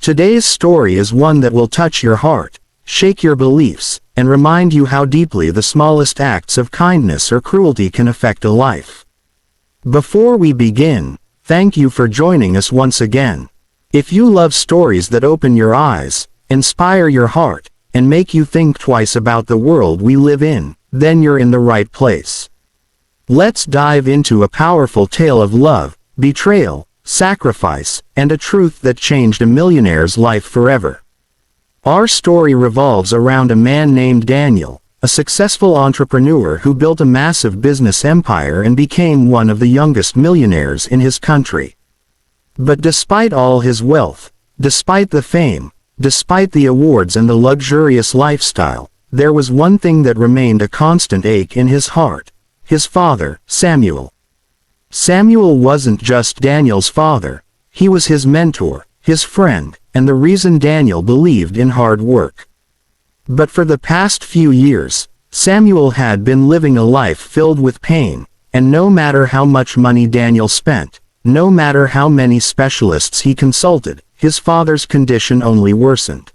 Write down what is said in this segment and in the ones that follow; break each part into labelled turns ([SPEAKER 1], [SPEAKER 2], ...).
[SPEAKER 1] Today's story is one that will touch your heart, shake your beliefs, and remind you how deeply the smallest acts of kindness or cruelty can affect a life. Before we begin, thank you for joining us once again. If you love stories that open your eyes, inspire your heart, and make you think twice about the world we live in, then you're in the right place. Let's dive into a powerful tale of love, betrayal, sacrifice, and a truth that changed a millionaire's life forever. Our story revolves around a man named Daniel, a successful entrepreneur who built a massive business empire and became one of the youngest millionaires in his country. But despite all his wealth, despite the fame, despite the awards and the luxurious lifestyle, there was one thing that remained a constant ache in his heart: his father, Samuel. Samuel wasn't just Daniel's father, he was his mentor, his friend, and the reason Daniel believed in hard work. But for the past few years, Samuel had been living a life filled with pain, and no matter how much money Daniel spent, no matter how many specialists he consulted, his father's condition only worsened.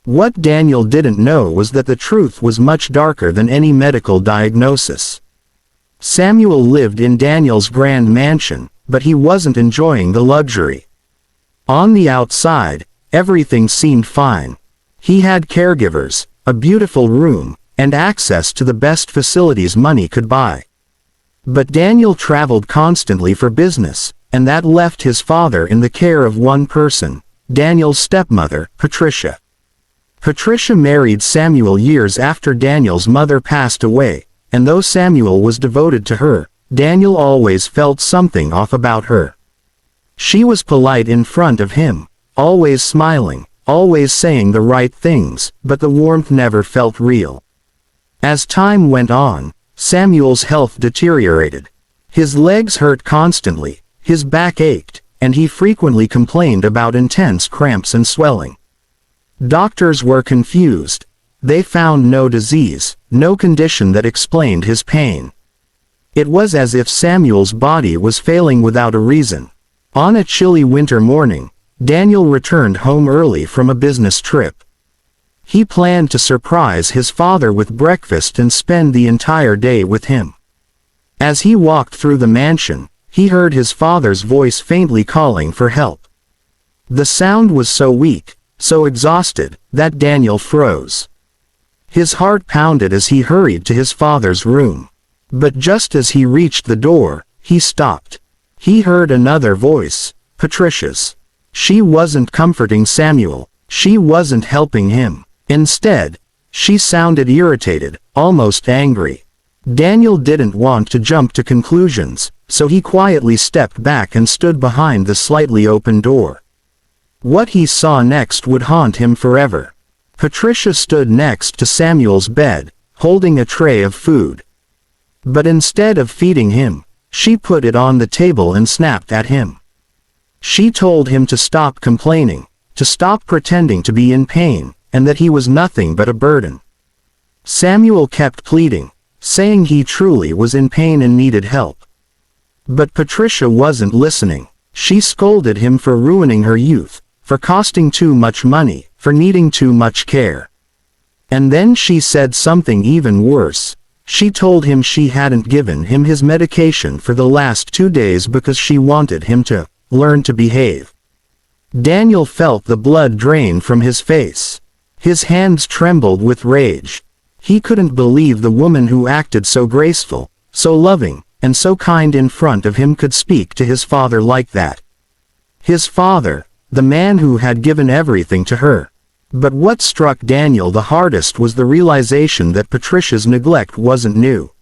[SPEAKER 1] What Daniel didn't know was that the truth was much darker than any medical diagnosis. Samuel lived in Daniel's grand mansion, but he wasn't enjoying the luxury. On the outside, everything seemed fine. He had caregivers, a beautiful room, and access to the best facilities money could buy. But Daniel traveled constantly for business, and that left his father in the care of one person, Daniel's stepmother, Patricia. Patricia married Samuel years after Daniel's mother passed away, and though Samuel was devoted to her, Daniel always felt something off about her. She was polite in front of him, always smiling, always saying the right things, but the warmth never felt real. As time went on, Samuel's health deteriorated. His legs hurt constantly, his back ached, and he frequently complained about intense cramps and swelling. Doctors were confused. They found no disease, no condition that explained his pain. It was as if Samuel's body was failing without a reason. On a chilly winter morning, Daniel returned home early from a business trip. He planned to surprise his father with breakfast and spend the entire day with him. As he walked through the mansion, he heard his father's voice faintly calling for help. The sound was so weak, so exhausted, that Daniel froze. His heart pounded as he hurried to his father's room. But just as he reached the door, he stopped. He heard another voice, Patricia's. She wasn't comforting Samuel, she wasn't helping him. Instead, she sounded irritated, almost angry. Daniel didn't want to jump to conclusions, so he quietly stepped back and stood behind the slightly open door. What he saw next would haunt him forever. Patricia stood next to Samuel's bed, holding a tray of food. But instead of feeding him, she put it on the table and snapped at him. She told him to stop complaining, to stop pretending to be in pain, and that he was nothing but a burden. Samuel kept pleading, saying he truly was in pain and needed help. But Patricia wasn't listening. She scolded him for ruining her youth, for costing too much money, for needing too much care. And then she said something even worse. She told him she hadn't given him his medication for the last 2 days because she wanted him to learn to behave. Daniel felt the blood drain from his face. His hands trembled with rage. He couldn't believe the woman who acted so graceful, so loving, and so kind in front of him could speak to his father like that. His father, the man who had given everything to her. But what struck Daniel the hardest was the realization that Patricia's neglect wasn't new.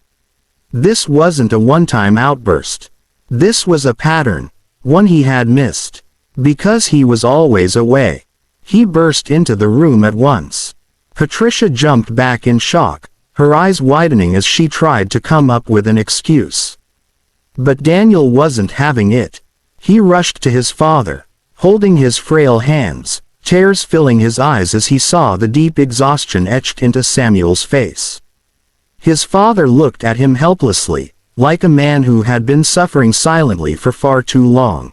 [SPEAKER 1] This wasn't a one-time outburst. This was a pattern, one he had missed. Because he was always away. He burst into the room at once. Patricia jumped back in shock, her eyes widening as she tried to come up with an excuse. But Daniel wasn't having it. He rushed to his father, holding his frail hands, tears filling his eyes as he saw the deep exhaustion etched into Samuel's face. His father looked at him helplessly, like a man who had been suffering silently for far too long.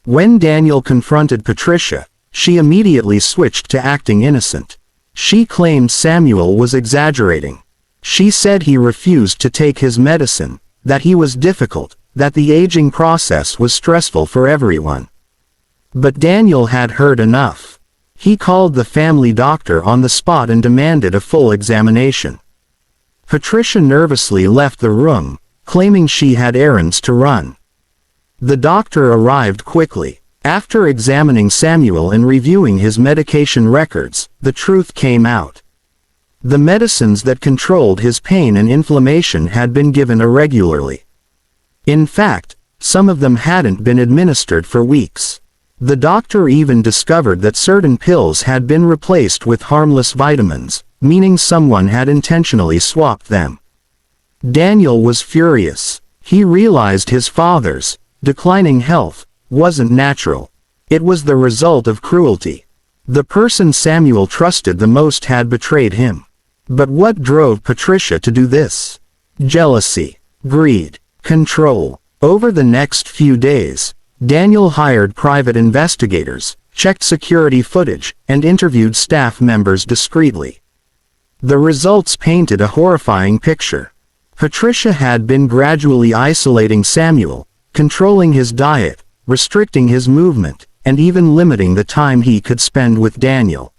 [SPEAKER 1] When Daniel confronted Patricia, she immediately switched to acting innocent. She claimed Samuel was exaggerating. She said he refused to take his medicine, that he was difficult, that the aging process was stressful for everyone. But Daniel had heard enough. He called the family doctor on the spot and demanded a full examination. Patricia nervously left the room, claiming she had errands to run. The doctor arrived quickly. After examining Samuel and reviewing his medication records, the truth came out. The medicines that controlled his pain and inflammation had been given irregularly. In fact, some of them hadn't been administered for weeks. The doctor even discovered that certain pills had been replaced with harmless vitamins, meaning someone had intentionally swapped them. Daniel was furious. He realized his father's declining health wasn't natural. It was the result of cruelty. The person Samuel trusted the most had betrayed him. But what drove Patricia to do this? Jealousy, greed, control. Over the next few days, Daniel hired private investigators, checked security footage, and interviewed staff members discreetly. The results painted a horrifying picture. Patricia had been gradually isolating Samuel, controlling his diet, restricting his movement, and even limiting the time he could spend with Daniel.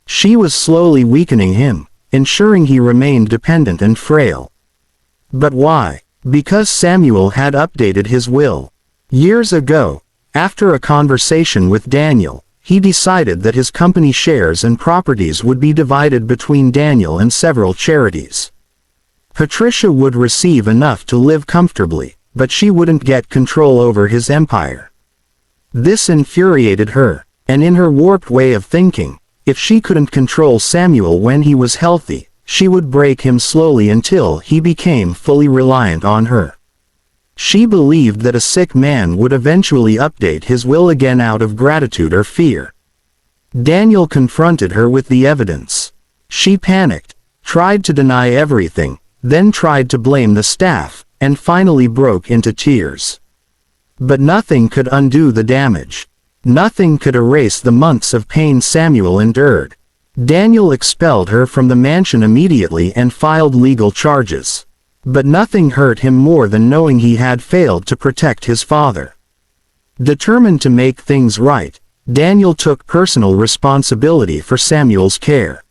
[SPEAKER 1] She was slowly weakening him, ensuring he remained dependent and frail. But why? Because Samuel had updated his will. Years ago, after a conversation with Daniel, he decided that his company shares and properties would be divided between Daniel and several charities. Patricia would receive enough to live comfortably, but she wouldn't get control over his empire. This infuriated her, and in her warped way of thinking, if she couldn't control Samuel when he was healthy, she would break him slowly until he became fully reliant on her. She believed that a sick man would eventually update his will again out of gratitude or fear. Daniel confronted her with the evidence. She panicked, tried to deny everything, then tried to blame the staff, and finally broke into tears. But nothing could undo the damage. Nothing could erase the months of pain Samuel endured. Daniel expelled her from the mansion immediately and filed legal charges. But nothing hurt him more than knowing he had failed to protect his father. Determined to make things right, Daniel took personal responsibility for Samuel's care.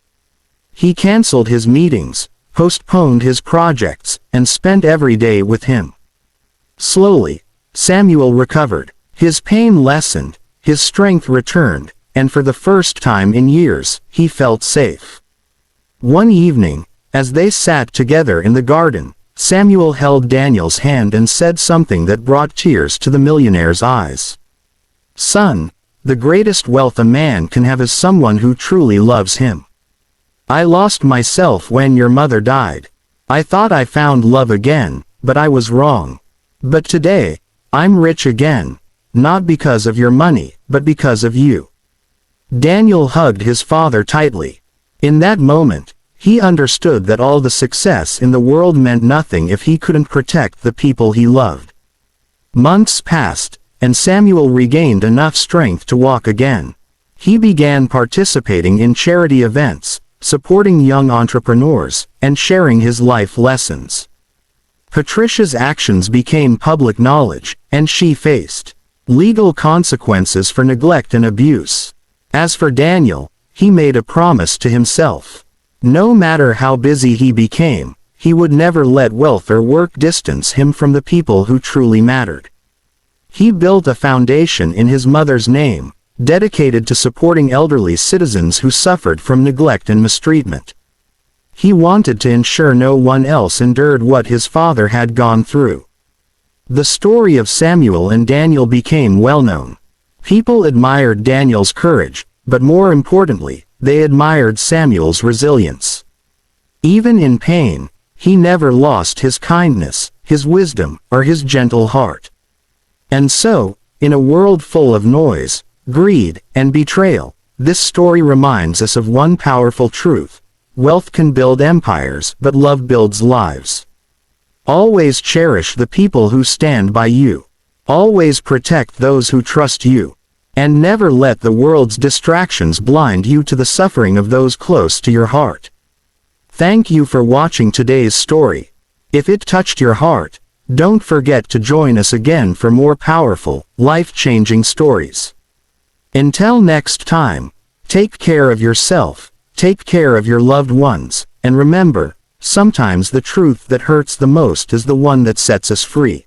[SPEAKER 1] He canceled his meetings, postponed his projects, and spent every day with him. Slowly, Samuel recovered. His pain lessened, his strength returned, and for the first time in years, he felt safe. One evening, as they sat together in the garden, Samuel held Daniel's hand and said something that brought tears to the millionaire's eyes. "Son, the greatest wealth a man can have is someone who truly loves him. I lost myself when your mother died. I thought I found love again, but I was wrong. But today, I'm rich again, not because of your money, but because of you." Daniel hugged his father tightly. In that moment, he understood that all the success in the world meant nothing if he couldn't protect the people he loved. Months passed, and Samuel regained enough strength to walk again. He began participating in charity events, supporting young entrepreneurs, and sharing his life lessons. Patricia's actions became public knowledge, and she faced legal consequences for neglect and abuse. As for Daniel, he made a promise to himself. No matter how busy he became, he would never let wealth or work distance him from the people who truly mattered. He built a foundation in his mother's name, dedicated to supporting elderly citizens who suffered from neglect and mistreatment. He wanted to ensure no one else endured what his father had gone through. The story of Samuel and Daniel became well known. People admired Daniel's courage, but more importantly, they admired Samuel's resilience. Even in pain, he never lost his kindness, his wisdom, or his gentle heart. And so, in a world full of noise, greed, and betrayal, this story reminds us of one powerful truth: wealth can build empires, but love builds lives. Always cherish the people who stand by you. Always protect those who trust you. And never let the world's distractions blind you to the suffering of those close to your heart. Thank you for watching today's story. If it touched your heart, don't forget to join us again for more powerful, life-changing stories. Until next time, take care of yourself, take care of your loved ones, and remember, sometimes the truth that hurts the most is the one that sets us free.